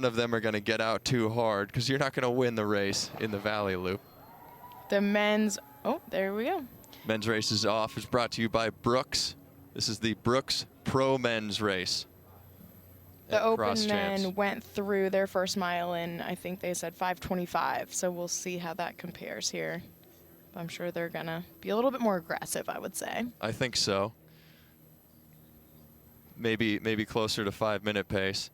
of them are going to get out too hard because you're not going to win the race in the Valley Loop. The men's, oh, there we go. Men's race is off. Is brought to you by Brooks. This is the Brooks Pro Men's Race. The Open men went through their first mile in, I think they said 5:25. So we'll see how that compares here. I'm sure they're going to be a little bit more aggressive, I would say. I think so. Maybe closer to 5-minute pace.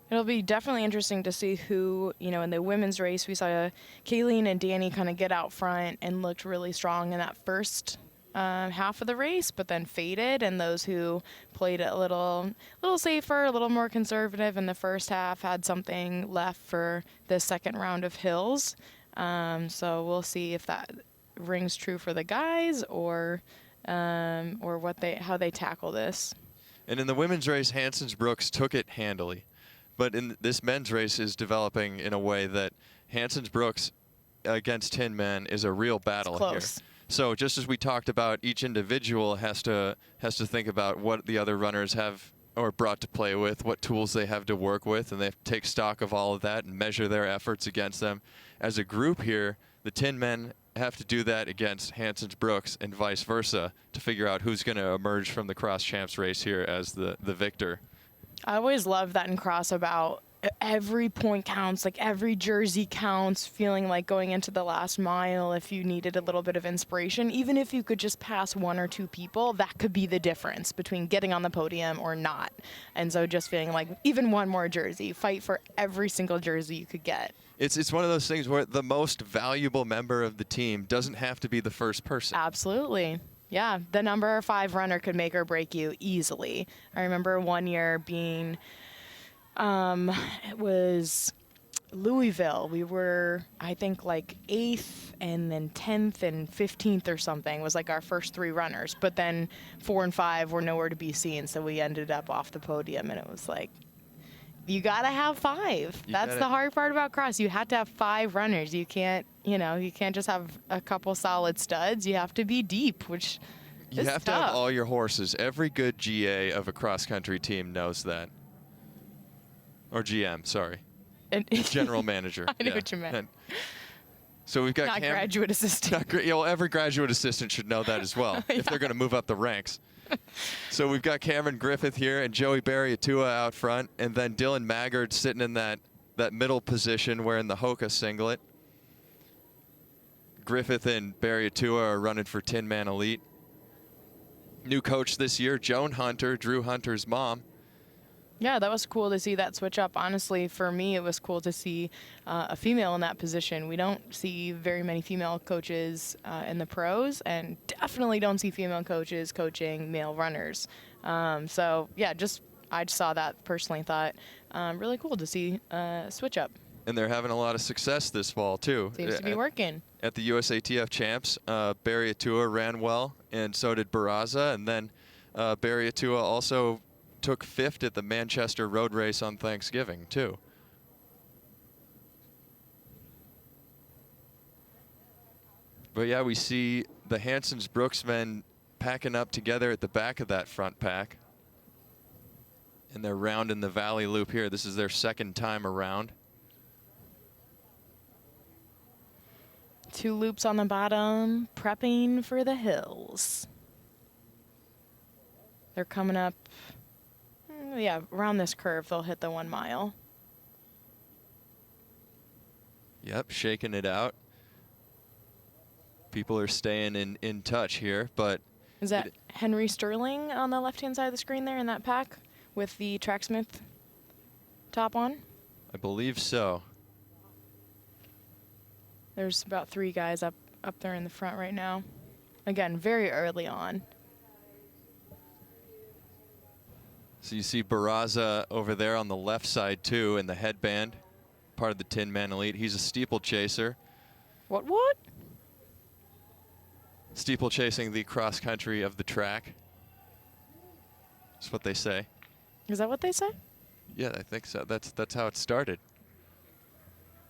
It'll be definitely interesting to see who, in the women's race, we saw Kayleen and Danny kind of get out front and looked really strong in that first half of the race, but then faded. And those who played it a little safer, a little more conservative in the first half had something left for the second round of hills. So we'll see if that rings true for the guys or how they tackle this. And in the women's race, Hansons-Brooks took it handily. But in this men's race is developing in a way that Hansons-Brooks against Tinman is a real battle here. So just as we talked about, each individual has to think about what the other runners have or brought to play with, what tools they have to work with, and they have to take stock of all of that and measure their efforts against them. As a group here, the Tinmen have to do that against Hansons-Brooks and vice versa to figure out who's going to emerge from the cross champs race here as the victor. I always love that in cross about every point counts, like every jersey counts, feeling like going into the last mile, if you needed a little bit of inspiration, even if you could just pass one or two people, that could be the difference between getting on the podium or not. And so just feeling like even one more jersey, fight for every single jersey you could get. It's one of those things where the most valuable member of the team doesn't have to be the first person. Absolutely. Yeah, the number 5 runner could make or break you easily. I remember one year being, it was Louisville. We were, I think, like 8th and then 10th and 15th or something was like our first 3 runners. But then 4 and 5 were nowhere to be seen, so we ended up off the podium, and it was like, you got to have 5. That's the hard part about cross. You have to have 5 runners. You can't just have a couple solid studs. You have to be deep, which is tough. You have to have all your horses. Every good GA of a cross-country team knows that. Or GM, sorry. General manager. I knew what you meant. So we've got not graduate assistant. Well, every graduate assistant should know that as well if they're going to move up the ranks. So we've got Cameron Griffith here and Joey Barriatua out front, and then Dillon Maggard sitting in that middle position wearing the Hoka singlet. Griffith and Barriatua are running for Tinman Elite. New coach this year, Joan Hunter, Drew Hunter's mom. Yeah, that was cool to see that switch up. Honestly, for me, it was cool to see a female in that position. We don't see very many female coaches in the pros, and definitely don't see female coaches coaching male runners. So, yeah, I just saw that personally, thought really cool to see switch up. And they're having a lot of success this fall, too. Seems to be working. At the USATF Champs, Barriatua ran well, and so did Barraza. And then Barriatua also took 5th at the Manchester Road Race on Thanksgiving, too. But, yeah, we see the Hansons-Brooks men packing up together at the back of that front pack. And they're rounding the Valley Loop here. This is their second time around. 2 loops on the bottom, prepping for the hills. They're coming up, yeah, around this curve, they'll hit the 1 mile. Yep, shaking it out. People are staying in touch here, but... Is that Henry Sterling on the left-hand side of the screen there in that pack with the Tracksmith top on? I believe so. There's about 3 guys up there in the front right now. Again, very early on. So you see Barraza over there on the left side, too, in the headband, part of the Tinman Elite. He's a steeplechaser. What? Steeplechasing the cross-country of the track. That's what they say. Is that what they say? Yeah, I think so. That's how it started.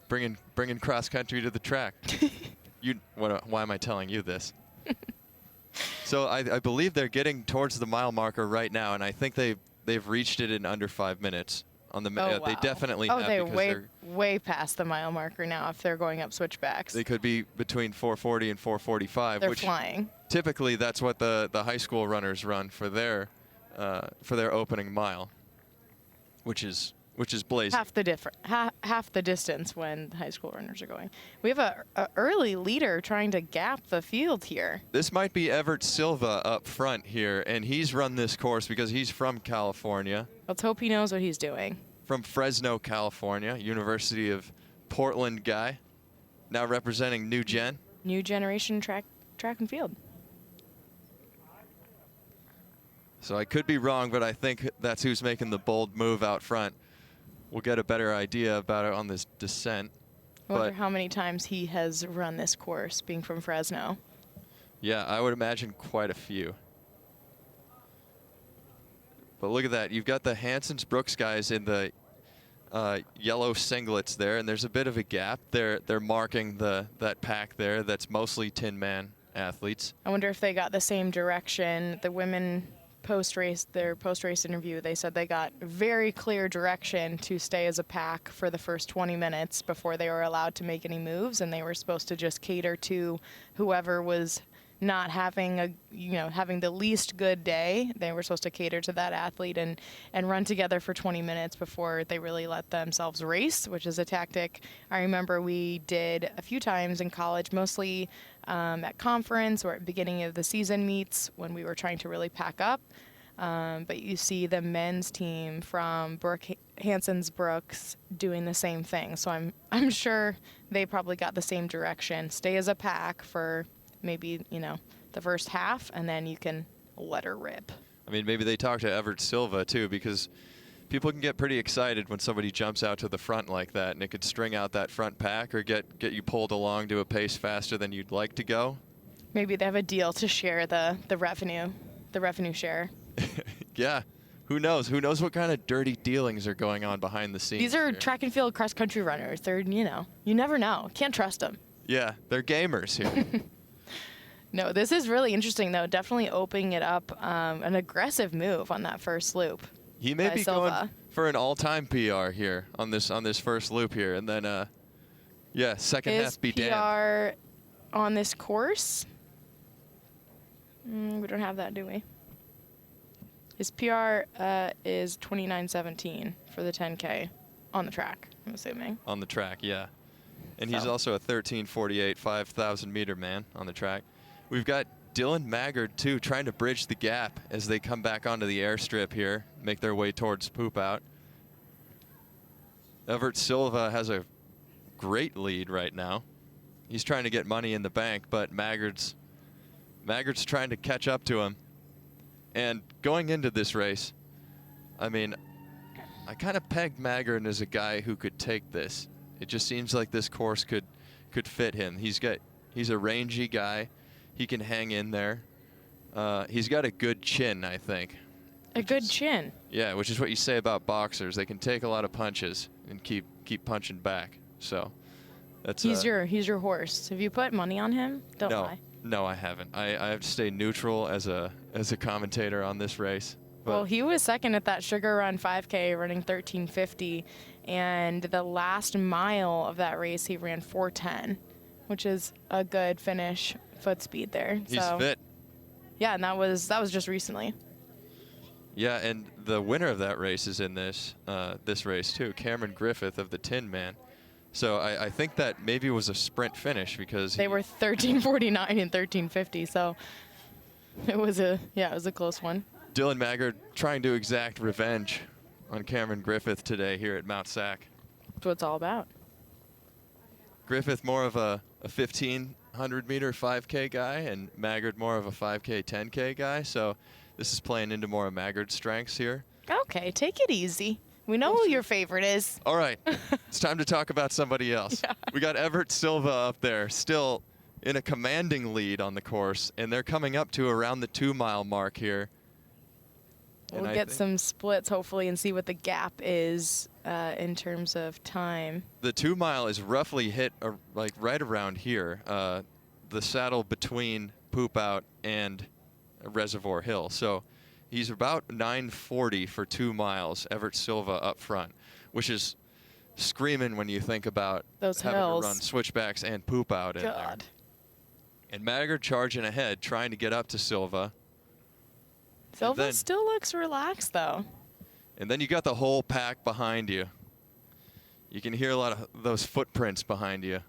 Bringing cross-country to the track. Why am I telling you this? So I believe they're getting towards the mile marker right now, and I think they've reached it in under 5 minutes On the wow. They definitely have, they're because way past the mile marker now if they're going up switchbacks. they could be between 440 and 445. They're which flying. Typically, that's what the high school runners run for their opening mile, which is blazing. Half the distance when high school runners are going. We have a early leader trying to gap the field here. This might be Everett Silva up front here, and he's run this course because he's from California. Let's hope he knows what he's doing. From Fresno, California, University of Portland guy, now representing New Generation track and field. So I could be wrong, but I think that's who's making the bold move out front. We'll get a better idea about it on this descent. I wonder how many times he has run this course, being from Fresno. Yeah, I would imagine quite a few. But look at that. You've got the Hansons-Brooks guys in the yellow singlets there, and there's a bit of a gap. They're marking that pack there. That's mostly Tinman athletes. I wonder if they got the same direction. The women their post-race interview, they said they got very clear direction to stay as a pack for the first 20 minutes before they were allowed to make any moves, and they were supposed to just cater to whoever was not having having the least good day. They were supposed to cater to that athlete and run together for 20 minutes before they really let themselves race, which is a tactic I remember we did a few times in college, mostly at conference or at beginning of the season meets when we were trying to really pack up. But you see the men's team from Hansons-Brooks doing the same thing. So I'm sure they probably got the same direction. Stay as a pack for maybe, the first half, and then you can let her rip. I mean, maybe they talked to Everett Silva, too, because people can get pretty excited when somebody jumps out to the front like that, and it could string out that front pack or get you pulled along to a pace faster than you'd like to go. Maybe they have a deal to share the revenue share. Yeah. Who knows? Who knows what kind of dirty dealings are going on behind the scenes? These are here. track and field cross-country runners. They're, you never know. Can't trust them. Yeah, they're gamers here. No, this is really interesting, though. Definitely opening it up. An aggressive move on that first loop. He may be Silva. going for an all-time PR here on this first loop here, and then second half be damned. PR on this course? We don't have that, do we? His PR is 29:17 for the 10K on the track, I'm assuming. On the track, yeah. And he's also a 13:48 5,000-meter man on the track. We've got Dillon Maggard, too, trying to bridge the gap as they come back onto the airstrip here, make their way towards poop out. Everett Silva has a great lead right now. He's trying to get money in the bank, but Maggard's trying to catch up to him. And going into this race, I mean, I kind of pegged Maggard as a guy who could take this. It just seems like this course could fit him. He's a rangy guy. He can hang in there. He's got a good chin, I think. A good chin. Yeah, which is what you say about boxers. They can take a lot of punches and keep punching back. So that's he's your horse. Have you put money on him? Don't lie. No, I haven't. I have to stay neutral as a commentator on this race. Well, he was second at that Sugar Run 5K, running 13:50, and the last mile of that race he ran 4:10, which is a good finish foot speed there. He's fit. Yeah, and that was just recently. Yeah, and the winner of that race is in this race too, Cameron Griffith of the Tinman. So I think that maybe was a sprint finish because they were 13:49 and 13:50, so it was a close one. Dillon Maggard trying to exact revenge on Cameron Griffith today here at Mt Sac. That's what it's all about. Griffith more of a 1,500-meter 5K guy, and Maggard more of a 5K, 10K guy. So this is playing into more of Maggard's strengths here. Okay, take it easy. We know who your favorite is. All right, it's time to talk about somebody else. Yeah. We got Everett Silva up there, still in a commanding lead on the course, and they're coming up to around the 2-mile mark here. We'll get some splits, hopefully, and see what the gap is in terms of time. The 2-mile is roughly hit like right around here, the saddle between Poop Out and Reservoir Hill. So he's about 9:40 for 2 miles, Everett Silva up front. which is screaming when you think about those having hills. to run switchbacks and poop out in there. And Maggard charging ahead, trying to get up to Silva. Silva still looks relaxed, though. And then you got the whole pack behind you. You can hear a lot of those footprints behind you.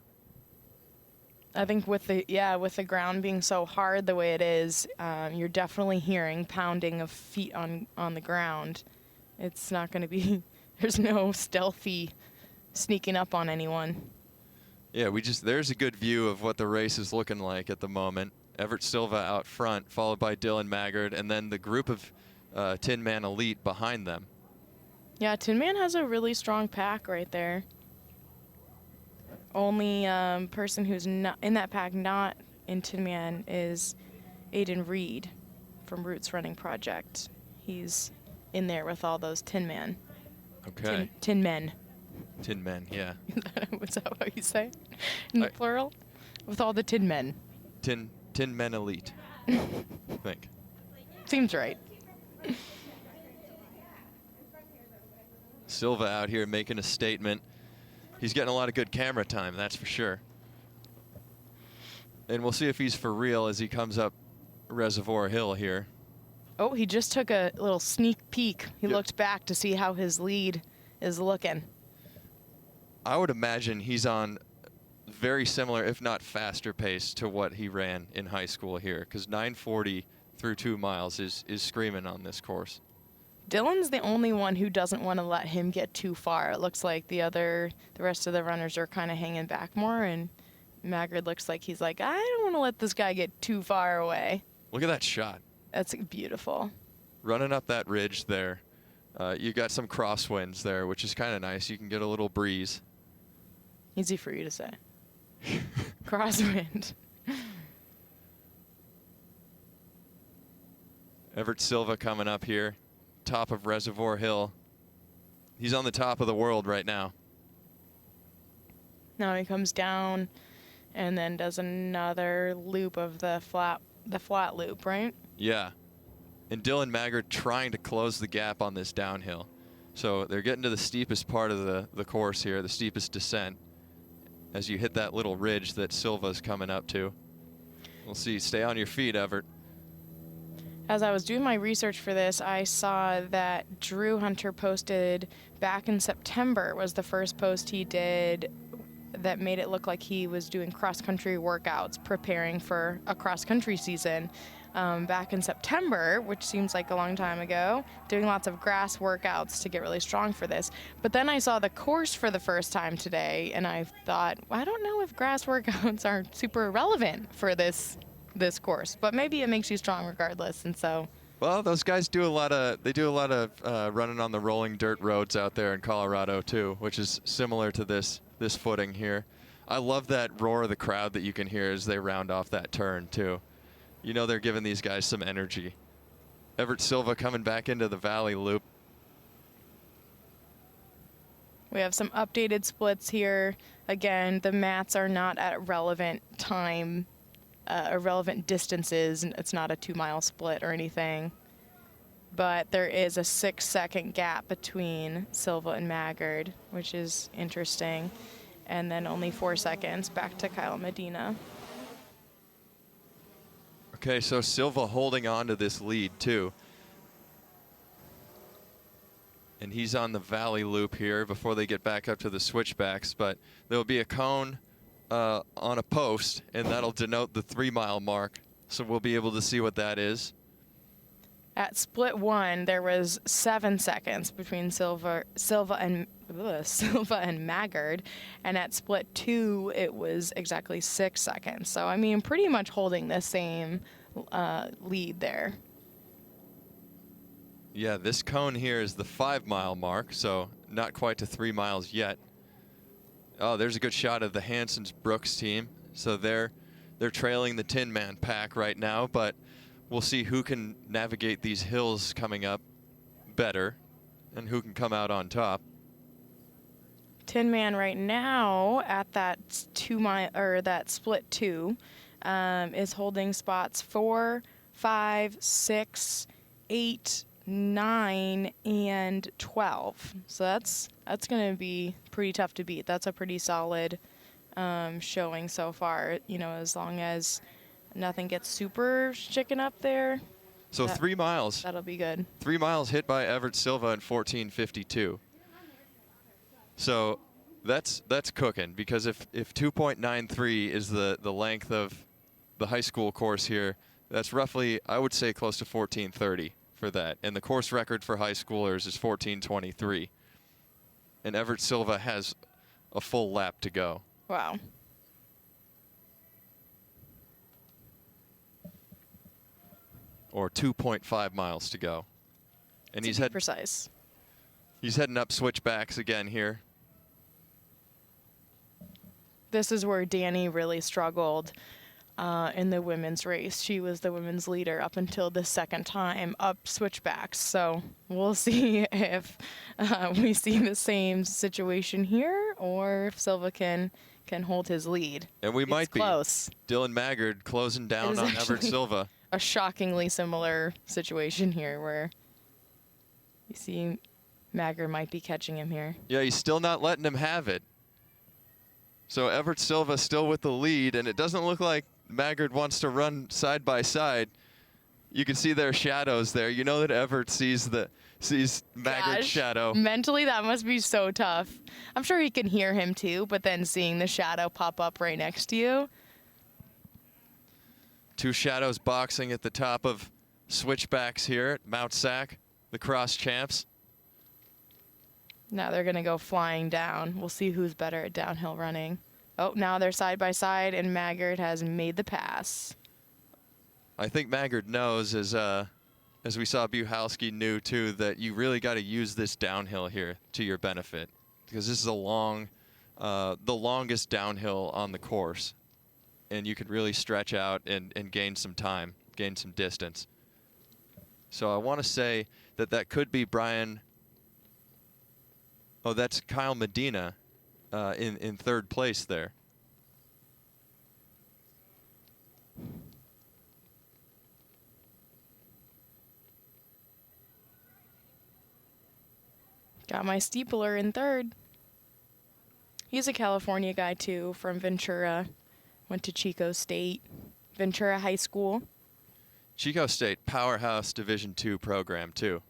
I think with the ground being so hard the way it is, you're definitely hearing pounding of feet on the ground. It's not going to be, there's no stealthy sneaking up on anyone. Yeah, there's a good view of what the race is looking like at the moment. Everett Silva out front, followed by Dillon Maggard, and then the group of Tinman Elite behind them. Yeah, Tinman has a really strong pack right there. Only person who's not in that pack, not in Tinman, is Aiden Reed from Roots Running Project. He's in there with all those Tinman. Okay. Tinmen. Tinmen, yeah. Was that what you say? In the plural? With all the Tinmen. Tinman Elite, I think. Seems right. Silva out here making a statement. He's getting a lot of good camera time, that's for sure. And we'll see if he's for real as he comes up Reservoir Hill here. Oh, he just took a little sneak peek. He looked back to see how his lead is looking. I would imagine he's on very similar, if not faster pace to what he ran in high school here, because 9:40 through 2 miles is screaming on this course. Dillon's the only one who doesn't want to let him get too far. It looks like the rest of the runners are kind of hanging back more, and Maggard looks like he's like, I don't want to let this guy get too far away. Look at that shot. That's beautiful. Running up that ridge there. You got some crosswinds there, which is kind of nice. You can get a little breeze. Easy for you to say. Crosswind. Everett Silva coming up here. Top of Reservoir Hill. He's on the top of the world right now. Now he comes down and then does another loop of the flat loop, right? Yeah. And Dillon Maggard trying to close the gap on this downhill. So they're getting to the steepest part of the course here, the steepest descent, as you hit that little ridge that Silva's coming up to. We'll see. Stay on your feet, Everett. As I was doing my research for this, I saw that Drew Hunter posted back in September was the first post he did that made it look like he was doing cross-country workouts, preparing for a cross-country season. Back in September, which seems like a long time ago, doing lots of grass workouts to get really strong for this. But then I saw the course for the first time today, and I thought, I don't know if grass workouts are super relevant for this course, but maybe it makes you strong regardless. And so, well, those guys do a lot of running on the rolling dirt roads out there in Colorado too, which is similar to this footing here. I love that roar of the crowd that you can hear as they round off that turn too. You know they're giving these guys some energy. Everett Silva coming back into the valley loop. We have some updated splits here. Again, the mats are not at relevant time, irrelevant distances. It's not a 2-mile split or anything. But there is a 6-second gap between Silva and Maggard, which is interesting. And then only 4 seconds back to Kyle Medina. Okay, so Silva holding on to this lead too. And he's on the valley loop here before they get back up to the switchbacks, but there'll be a cone on a post, and that'll denote the 3-mile mark. So we'll be able to see what that is. At split 1, there was 7 seconds between Silva and Maggard, and at split 2, it was exactly 6 seconds. So I mean, pretty much holding the same lead there. Yeah, this cone here is the 5-mile mark, so not quite to 3 miles yet. Oh, there's a good shot of the Hansons-Brooks team. So they're trailing the Tinman pack right now, but we'll see who can navigate these hills coming up better and who can come out on top. Tinman right now at that 2-mile or that split 2 is holding spots 4, 5, 6, 8, 9 and 12. So that's going to be pretty tough to beat. That's a pretty solid showing so far, you know, as long as nothing gets super chicken up there. So 3 miles. That'll be good. 3 miles hit by Everett Silva in 14:52. So that's cooking, because if 2.93 is the length of the high school course here, that's roughly, I would say, close to 14:30 for that. And the course record for high schoolers is 14:23. And Everett Silva has a full lap to go. Wow. Or 2.5 miles to go. And he's precise. He's heading up switchbacks again here. This is where Danny really struggled in the women's race. She was the women's leader up until the second time up switchbacks. So we'll see if we see the same situation here, or if Silva can hold his lead. And we might be. Close. Dillon Maggard closing down on Everett Silva. A shockingly similar situation here, where you see Maggard might be catching him here. Yeah, he's still not letting him have it. So Everett Silva still with the lead, and it doesn't look like Maggard wants to run side by side. You can see their shadows there. You know that Everett sees Maggard's shadow. Mentally, that must be so tough. I'm sure he can hear him too, but then seeing the shadow pop up right next to you. Two shadows boxing at the top of switchbacks here at Mt Sac, the cross champs. Now they're going to go flying down. We'll see who's better at downhill running. Oh, now they're side by side, and Maggard has made the pass. I think Maggard knows, as we saw Buchalski knew too, that you really got to use this downhill here to your benefit, because this is the longest downhill on the course. And you could really stretch out and gain some time, gain some distance. So I want to say that could be Brian. Oh, that's Kyle Medina in third place there. Got my steepler in third. He's a California guy too, from Ventura. Went to Chico State, Ventura High School. Chico State, powerhouse Division II program too.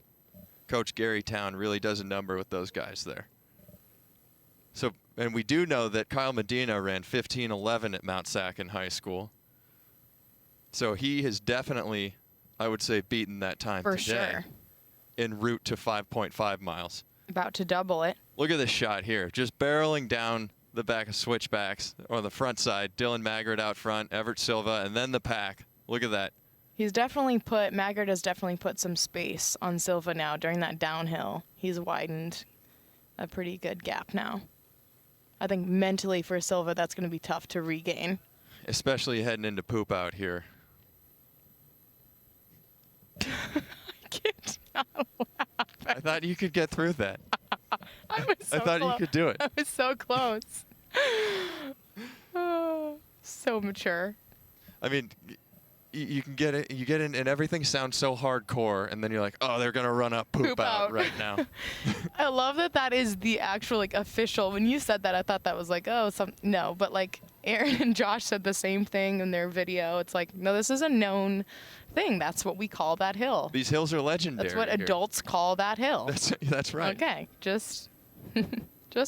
Coach Gary Town really does a number with those guys there. So, and we do know that Kyle Medina ran 15:11 at Mt Sac in high school. So he has definitely, I would say, beaten that time for today. Sure. En route to 5.5 miles. About to double it. Look at this shot here, just barreling down the back of switchbacks, or the front side. Dillon Maggard out front, Everett Silva, and then the pack. Look at that. Maggard has definitely put some space on Silva now during that downhill. He's widened a pretty good gap now. I think mentally for Silva, that's going to be tough to regain. Especially heading into poop out here. I can't not laugh. I thought you could get through that. I thought you could do it. I was so close. Oh, so mature. I mean, you can get it. You get in, and everything sounds so hardcore, and then you're like, oh, they're gonna run up poop out right now. I love that is the actual official. When you said that, I thought that was no, but Aaron and Josh said the same thing in their video. It's like, no, this is a known thing. That's what we call that hill. These hills are legendary. That's what adults call that hill. That's right. Okay, just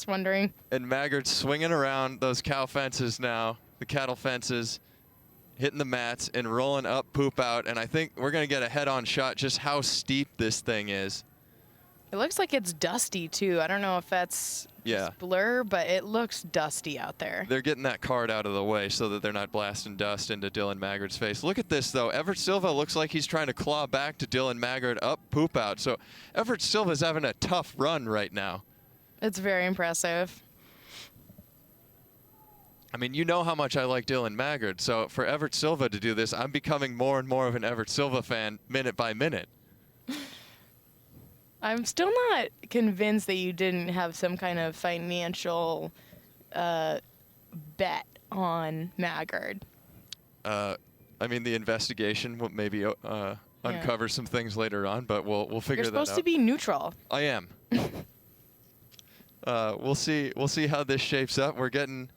wondering. And Maggard's swinging around those cow fences now, the cattle fences, hitting the mats and rolling up poop out. And I think we're going to get a head-on shot just how steep this thing is. It looks like it's dusty, too. I don't know if that's just blur, but it looks dusty out there. They're getting that card out of the way so that they're not blasting dust into Dillon Maggard's face. Look at this, though. Everett Silva looks like he's trying to claw back to Dillon Maggard up poop out. So Everett Silva's having a tough run right now. It's very impressive. I mean, you know how much I like Dillon Maggard. So for Everett Silva to do this, I'm becoming more and more of an Everett Silva fan minute by minute. I'm still not convinced that you didn't have some kind of financial bet on Maggard. I mean, the investigation maybe uncover some things later on, but we'll figure that out. You're supposed to be neutral. I am. We'll see how this shapes up. We're getting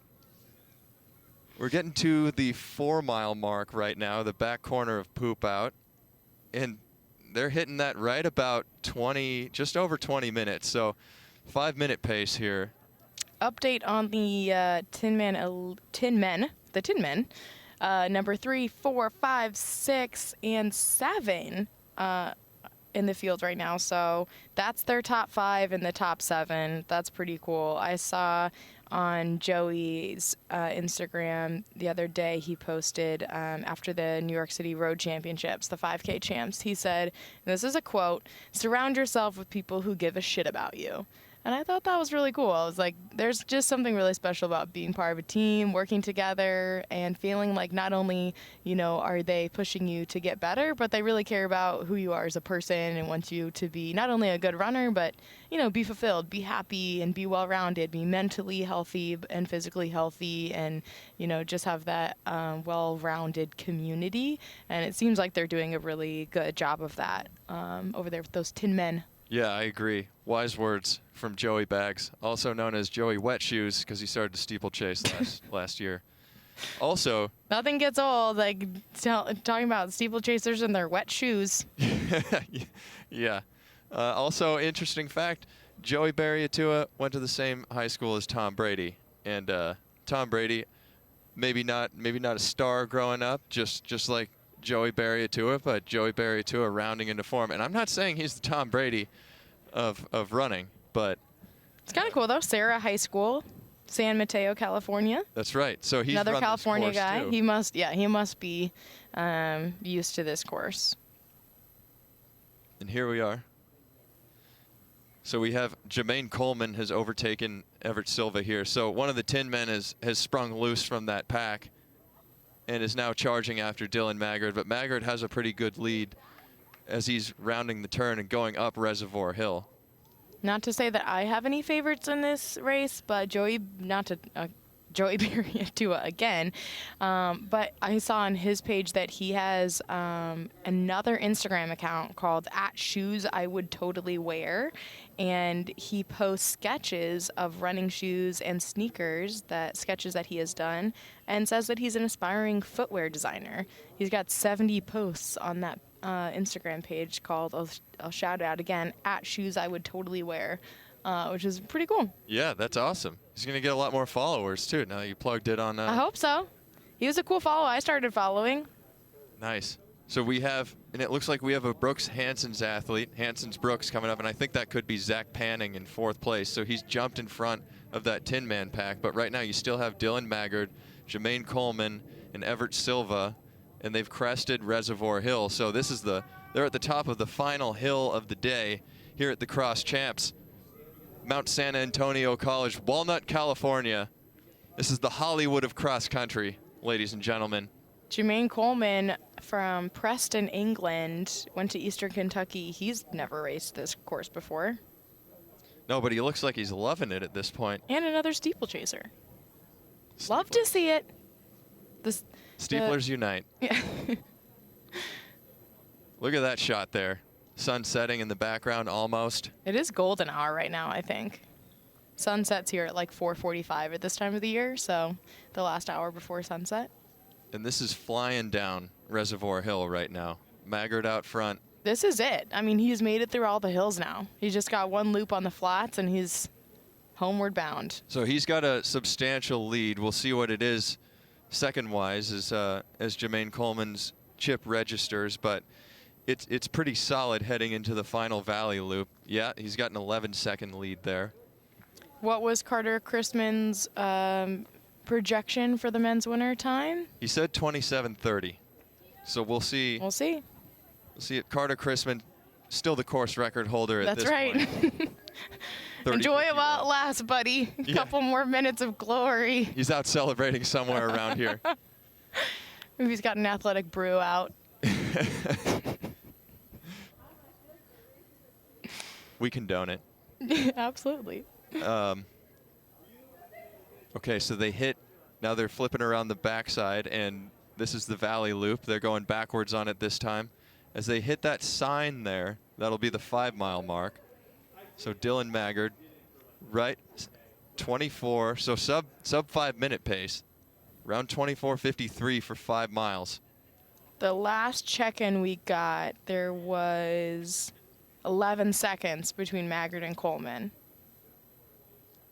to the 4-mile mark right now, the back corner of Poop Out, and they're hitting that right about 20, just over 20 minutes. So 5-minute pace here. Update on the Tinman, number 3, 4, 5, 6, and 7 in the field right now. So that's their top 5 and the top 7. That's pretty cool. I saw on Joey's Instagram the other day, he posted after the New York City Road Championships, the 5K champs, he said, and this is a quote, "Surround yourself with people who give a shit about you." And I thought that was really cool. I was like, there's just something really special about being part of a team, working together, and feeling like not only, are they pushing you to get better, but they really care about who you are as a person and want you to be not only a good runner, but, be fulfilled, be happy, and be well-rounded, be mentally healthy and physically healthy, and, just have that well-rounded community. And it seems like they're doing a really good job of that over there with those Tinmen. Yeah, I agree. Wise words from Joey Baggs, also known as Joey Wet Shoes, because he started to steeplechase last year. Also, nothing gets old like talking about steeplechasers and their wet shoes. Yeah. Also, interesting fact: Joey Barriatua went to the same high school as Tom Brady, and Tom Brady, maybe not a star growing up, just like Joey Barriatua, but Joey Barriatua rounding into form. And I'm not saying he's the Tom Brady of running, but it's kind of cool though. Sarah High School, San Mateo, California. That's right. So he's another California guy. Too. He must be used to this course. And here we are. So we have Jermaine Coleman has overtaken Everett Silva here. So one of the Tinmen has sprung loose from that pack and is now charging after Dillon Maggard. But Maggard has a pretty good lead as he's rounding the turn and going up Reservoir Hill. Not to say that I have any favorites in this race, but Joey Barriatua again. But I saw on his page that he has another Instagram account called @ShoesIWouldTotallyWear, and he posts sketches of running shoes and sneakers, sketches that he has done, and says that he's an aspiring footwear designer. He's got 70 posts on that Instagram page called, I'll shout it out again, @ShoesIWouldTotallyWear. Which is pretty cool. Yeah, that's awesome. He's going to get a lot more followers, too, now that you plugged it on. I hope so. He was a cool follow. I started following. Nice. So we have, and it looks like we have a Brooks-Hanson's athlete, Hanson's-Brooks, coming up, and I think that could be Zach Panning in 4th place. So he's jumped in front of that Tinman pack. But right now you still have Dillon Maggard, Jermaine Coleman, and Everett Silva, and they've crested Reservoir Hill. So this is they're at the top of the final hill of the day here at the Cross Champs. Mount San Antonio College, Walnut, California. This is the Hollywood of cross country, ladies and gentlemen. Jermaine Coleman from Preston, England, went to Eastern Kentucky. He's never raced this course before. No, but he looks like he's loving it at this point. And another steeplechaser. Love to see it. Steeplers unite. Yeah. Look at that shot there. Sun setting in the background almost. It is golden hour right now, I think. Sunset's here at like 4:45 at this time of the year, so the last hour before sunset. And this is flying down Reservoir Hill right now. Maggard out front. This is it. I mean, he's made it through all the hills now. He's just got one loop on the flats, and he's homeward bound. So he's got a substantial lead. We'll see what it is second-wise as Jermaine Coleman's chip registers, but it's pretty solid heading into the final valley loop. Yeah, he's got an 11-second lead there. What was Carter Chrisman's projection for the men's winner time? He said 27:30. So we'll see. We'll see. We'll see it. Carter Chrisman, still the course record holder at this point. That's right. Enjoy it while it lasts, buddy. A couple more minutes of glory. He's out celebrating somewhere around here. Maybe he's got an athletic brew out. We condone it. Absolutely. Okay, so they hit. Now they're flipping around the backside, and this is the valley loop. They're going backwards on it this time. As they hit that sign there, that'll be the 5-mile mark. So Dillon Maggard, right, 24, so sub 5-minute pace. Around 24:53 for 5 miles. The last check-in we got, there was 11 seconds between Maggard and Coleman.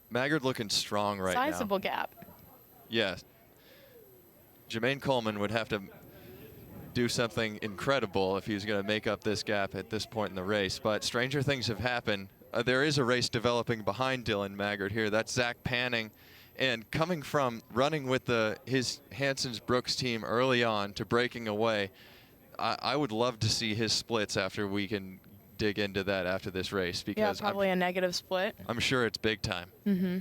Maggard looking strong right now. Sizable gap. Yes. Jermaine Coleman would have to do something incredible if he's going to make up this gap at this point in the race. But stranger things have happened. There is a race developing behind Dillon Maggard here. That's Zach Panning. And coming from running with his Hanson's Brooks team early on to breaking away, I would love to see his splits after we can dig into that after this race. Because yeah, probably a negative split. I'm sure it's big time. Mm-hmm.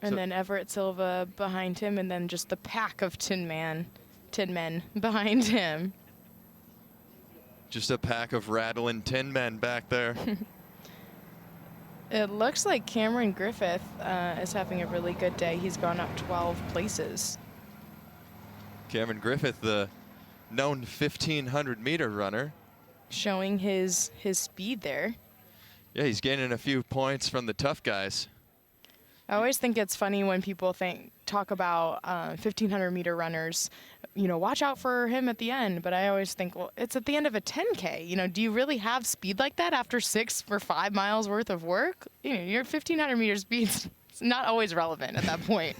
And then Everett Silva behind him, and then just the pack of Tinman behind him. Just a pack of rattling tin men back there. It looks like Cameron Griffith is having a really good day. He's gone up 12 places. Cameron Griffith, the known 1,500-meter runner. Showing his speed there. Yeah, he's gaining a few points from the tough guys. I always think it's funny when people talk about 1,500-meter runners. You know, watch out for him at the end. But I always think, well, it's at the end of a 10K. You know, do you really have speed like that after 6 or 5 miles worth of work? You know, your 1,500-meter speed's not always relevant at that point.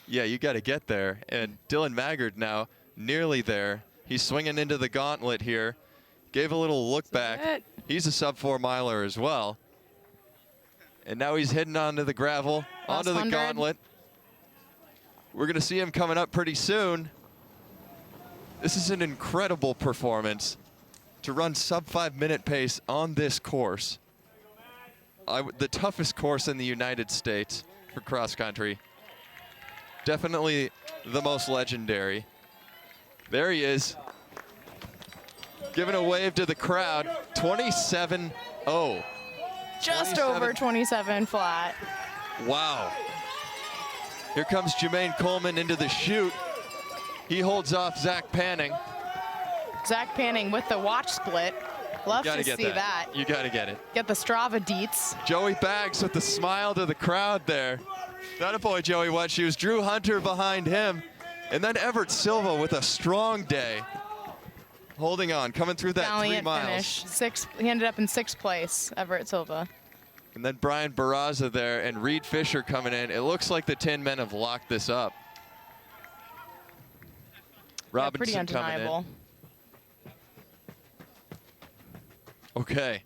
Yeah, you got to get there. And Dillon Maggard now nearly there. He's swinging into the gauntlet here. Gave a little look back. He's a sub-4 miler as well. And now he's heading onto the gravel, onto the gauntlet. We're going to see him coming up pretty soon. This is an incredible performance to run sub 5-minute pace on this course. The toughest course in the United States for cross country. Definitely the most legendary. There he is. Giving a wave to the crowd. 27.0. Just over 27 flat. Wow. Here comes Jermaine Coleman into the chute. He holds off Zach Panning. Zach Panning with the watch split. Love to see that. You got to get it. Get the Strava deets. Joey Baggs with the smile to the crowd there. That a boy, Joey Wet Shoes. Drew Hunter behind him. And then Everett Silva with a strong day. Holding on, coming through that Valiant 3 miles. finish. He ended up in 6th place, Everett Silva. And then Brian Barraza there and Reed Fisher coming in. It looks like the Tin Men have locked this up. Robinson pretty undeniable. Coming in. Okay.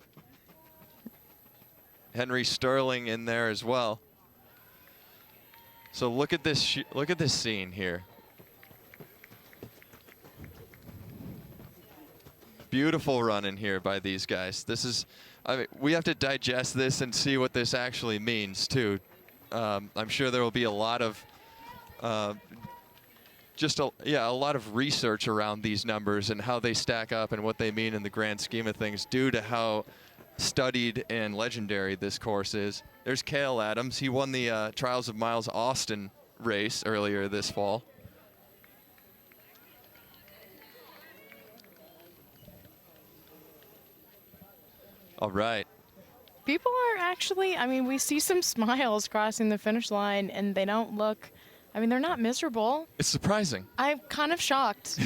Henry Sterling in there as well. So look at this. Look at this scene here. Beautiful run in here by these guys. This is, I mean, we have to digest this and see what this actually means too. I'm sure there will be a lot of, a lot of research around these numbers and how they stack up and what they mean in the grand scheme of things due to how studied and legendary this course is. There's Cale Adams. He won the Trials of Miles Austin race earlier this fall. All right. People are actually, I mean, we see some smiles crossing the finish line, and they don't look, I mean, they're not miserable. It's surprising. I'm kind of shocked.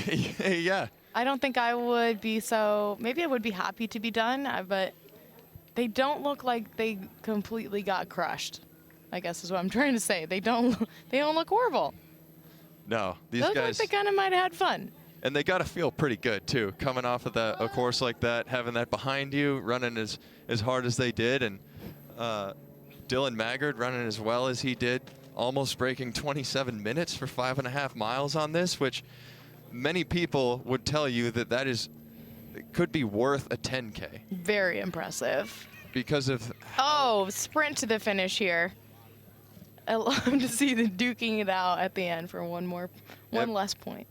Yeah. I don't think I would be so, maybe I would be happy to be done, but they don't look like they completely got crushed, I guess is what I'm trying to say. They don't look horrible. No, these guys. They look guys. like they kind of might have had fun. And they got to feel pretty good, too, coming off of a course like that, having that behind you, running as hard as they did. And Dillon Maggard running as well as he did, almost breaking 27 minutes for 5.5 miles on this, which many people would tell you that it could be worth a 10K. Very impressive. Because of... sprint to the finish here. I love to see the duking it out at the end for one less point.